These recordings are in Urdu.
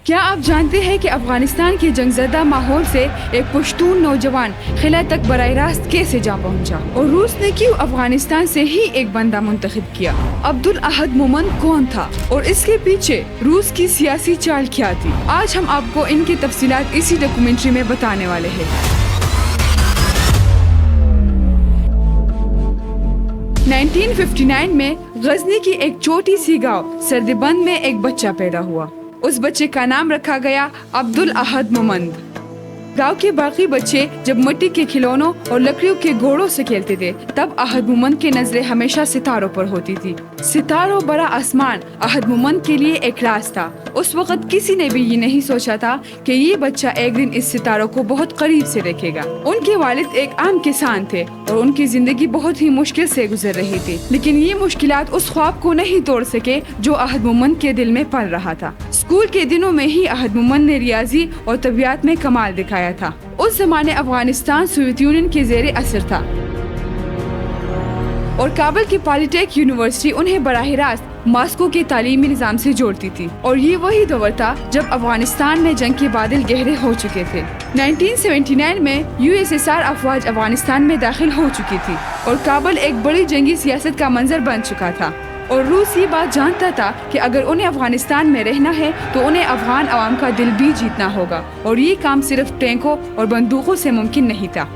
کیا آپ جانتے ہیں کہ افغانستان کے جنگ زدہ ماحول سے ایک پشتون نوجوان خلا تک براہ راست کیسے جا پہنچا اور روس نے کیوں افغانستان سے ہی ایک بندہ منتخب کیا؟ عبدالاحد مومند کون تھا اور اس کے پیچھے روس کی سیاسی چال کیا تھی؟ آج ہم آپ کو ان کی تفصیلات اسی ڈاکومنٹری میں بتانے والے ہیں۔ 1959 میں غزنی کی ایک چھوٹی سی گاؤں سردبند میں ایک بچہ پیدا ہوا۔ اس بچے کا نام رکھا گیا عبدالاحد مومند۔ گاؤں کے باقی بچے جب مٹی کے کھلونوں اور لکڑیوں کے گھوڑوں سے کھیلتے تھے تب احد مومند کی نظریں ہمیشہ ستاروں پر ہوتی تھی۔ ستاروں برا آسمان احد مومند کے لیے ایک راز تھا۔ اس وقت کسی نے بھی یہ نہیں سوچا تھا کہ یہ بچہ ایک دن اس ستاروں کو بہت قریب سے دیکھے گا۔ ان کے والد ایک عام کسان تھے اور ان کی زندگی بہت ہی مشکل سے گزر رہی تھی، لیکن یہ مشکلات اس خواب کو نہیں توڑ سکے جو احد مومند کے دل میں پل رہا تھا۔ اسکول کے دنوں میں ہی احد مومند نے ریاضی اور طبیعت میں کمال دکھایا تھا۔ اس زمانے افغانستان سوویت یونین کے زیر اثر تھا اور کابل کی پالی ٹیک یونیورسٹی انہیں براہ راست ماسکو کے تعلیمی نظام سے جوڑتی تھی، اور یہ وہی دور تھا جب افغانستان میں جنگ کے بادل گہرے ہو چکے تھے۔ 1979 میں USSR افواج افغانستان میں داخل ہو چکی تھی اور کابل ایک بڑی جنگی سیاست کا منظر بن چکا تھا، اور روس یہ بات جانتا تھا کہ اگر انہیں افغانستان میں رہنا ہے تو انہیں افغان عوام کا دل بھی جیتنا ہوگا، اور یہ کام صرف ٹینکوں اور بندوقوں سے ممکن نہیں تھا۔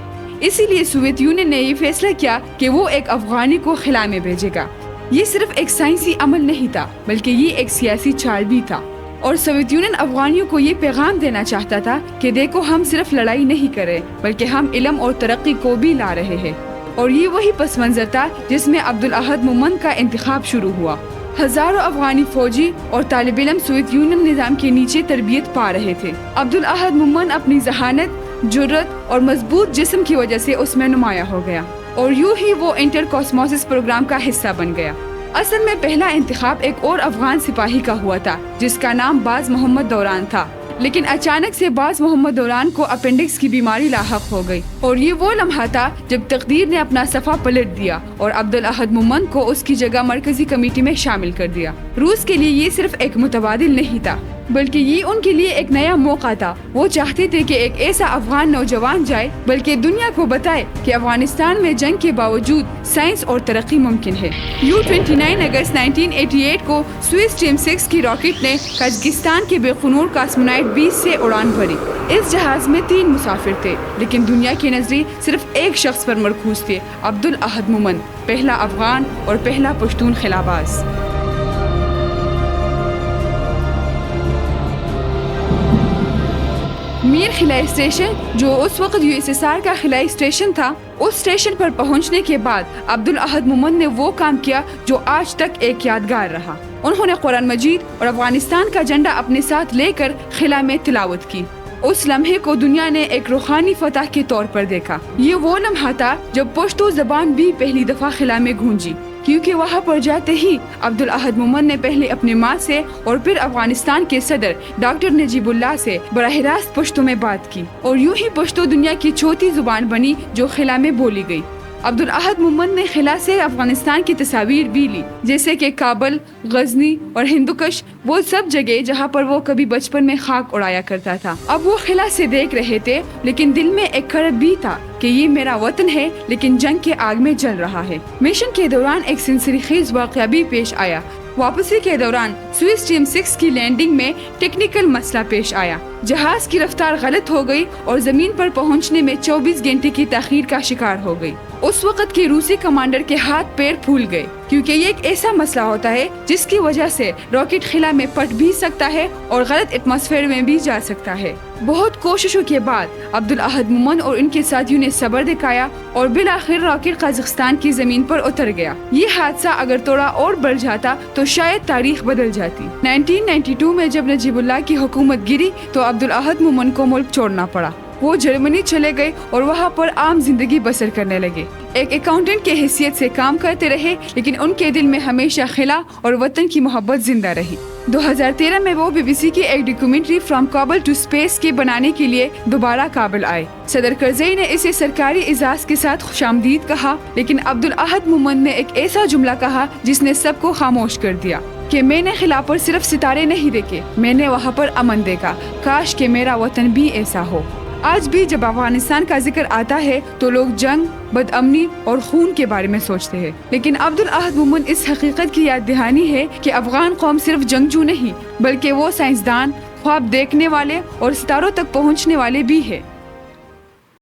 اسی لیے سوویت یونین نے یہ فیصلہ کیا کہ وہ ایک افغانی کو خلا میں بھیجے گا۔ یہ صرف ایک سائنسی عمل نہیں تھا بلکہ یہ ایک سیاسی چال بھی تھا، اور سوویت یونین افغانیوں کو یہ پیغام دینا چاہتا تھا کہ دیکھو، ہم صرف لڑائی نہیں کر رہے بلکہ ہم علم اور ترقی کو بھی لا رہے ہیں۔ اور یہ وہی پس منظر تھا جس میں عبدالاحد مومند کا انتخاب شروع ہوا۔ ہزاروں افغانی فوجی اور طالب علم سوویت یونین نظام کے نیچے تربیت پا رہے تھے۔ عبدالاحد مومند اپنی ذہانت، جرأت اور مضبوط جسم کی وجہ سے اس میں نمایاں ہو گیا، اور یوں ہی وہ انٹر کاسموسس پروگرام کا حصہ بن گیا۔ اصل میں پہلا انتخاب ایک اور افغان سپاہی کا ہوا تھا جس کا نام باز محمد دوران تھا، لیکن اچانک سے باز محمد دوران کو اپینڈکس کی بیماری لاحق ہو گئی، اور یہ وہ لمحہ تھا جب تقدیر نے اپنا صفحہ پلٹ دیا اور عبدالاحد مومند کو اس کی جگہ مرکزی کمیٹی میں شامل کر دیا۔ روس کے لیے یہ صرف ایک متبادل نہیں تھا بلکہ یہ ان کے لیے ایک نیا موقع تھا۔ وہ چاہتے تھے کہ ایک ایسا افغان نوجوان جائے بلکہ دنیا کو بتائے کہ افغانستان میں جنگ کے باوجود سائنس اور ترقی ممکن ہے۔ 29 اگست 1988 کو سوئس ٹیم 6 کی راکٹ نے قزاقستان کے بیخنور کاسمونائٹ 20 سے اڑان بھری۔ اس جہاز میں 3 مسافر تھے، لیکن دنیا کی نظریں صرف ایک شخص پر مرکوز تھے، عبدالاحد مومند، پہلا افغان اور پہلا پشتون خلاباز۔ میر خلائی اسٹیشن، جو اس وقت USSR کا خلائی اسٹیشن تھا، اس اسٹیشن پر پہنچنے کے بعد عبدالاحد مومند نے وہ کام کیا جو آج تک ایک یادگار رہا۔ انہوں نے قرآن مجید اور افغانستان کا جھنڈا اپنے ساتھ لے کر خلا میں تلاوت کی۔ اس لمحے کو دنیا نے ایک روحانی فتح کے طور پر دیکھا۔ یہ وہ لمحہ تھا جب پشتو زبان بھی پہلی دفعہ خلا میں گونجی، کیونکہ وہاں پر جاتے ہی عبدالاحد مومند نے پہلے اپنے ماں سے اور پھر افغانستان کے صدر ڈاکٹر نجیب اللہ سے براہ راست پشتو میں بات کی، اور یوں ہی پشتو دنیا کی چوتھی زبان بنی جو خلا میں بولی گئی۔ عبدالاحد مومند نے خلا سے افغانستان کی تصاویر بھی لی، جیسے کہ کابل، غزنی اور ہندوکش، وہ سب جگہ جہاں پر وہ کبھی بچپن میں خاک اڑایا کرتا تھا۔ اب وہ خلا سے دیکھ رہے تھے، لیکن دل میں ایک کرب بھی تھا کہ یہ میرا وطن ہے لیکن جنگ کے آگ میں جل رہا ہے۔ مشن کے دوران ایک سنسنی خیز واقعہ بھی پیش آیا۔ واپسی کے دوران سوئس ٹیم 6 کی لینڈنگ میں ٹیکنیکل مسئلہ پیش آیا۔ جہاز کی رفتار غلط ہو گئی اور زمین پر پہنچنے میں 24 گھنٹے کی تاخیر کا شکار ہو گئی۔ اس وقت کے روسی کمانڈر کے ہاتھ پیر پھول گئے، کیونکہ یہ ایک ایسا مسئلہ ہوتا ہے جس کی وجہ سے راکٹ خلا میں پھٹ بھی سکتا ہے اور غلط ایٹماسفیئر میں بھی جا سکتا ہے۔ بہت کوششوں کے بعد عبدالاحد مومند اور ان کے ساتھیوں نے صبر دکھایا اور بالآخر راکٹ قازقستان کی زمین پر اتر گیا۔ یہ حادثہ اگر تھوڑا اور بڑھ جاتا تو شاید تاریخ بدل جاتی۔ 1992 میں جب نجیب اللہ کی حکومت گری تو عبدالاحد مومند کو ملک چھوڑنا پڑا۔ وہ جرمنی چلے گئے اور وہاں پر عام زندگی بسر کرنے لگے۔ ایک اکاؤنٹنٹ کے حیثیت سے کام کرتے رہے، لیکن ان کے دل میں ہمیشہ خلا اور وطن کی محبت زندہ رہی۔ 2013 میں وہ BBC کی ایک documentary from Kabul to space کے بنانے کے لیے دوبارہ کابل آئے۔ صدر کرزئی نے اسے سرکاری اعزاز کے ساتھ خوش آمدید کہا، لیکن عبدالاحد مومند نے ایک ایسا جملہ کہا جس نے سب کو خاموش کر دیا۔ کہ میں نے خلا پر صرف ستارے نہیں دیکھے، میں نے وہاں پر امن دیکھا، کاش کہ میرا وطن بھی ایسا ہو۔ آج بھی جب افغانستان کا ذکر آتا ہے تو لوگ جنگ، بد امنی اور خون کے بارے میں سوچتے ہیں، لیکن عبدالاحد مومن اس حقیقت کی یاد دہانی ہے کہ افغان قوم صرف جنگجو نہیں بلکہ وہ سائنسدان، خواب دیکھنے والے اور ستاروں تک پہنچنے والے بھی ہے۔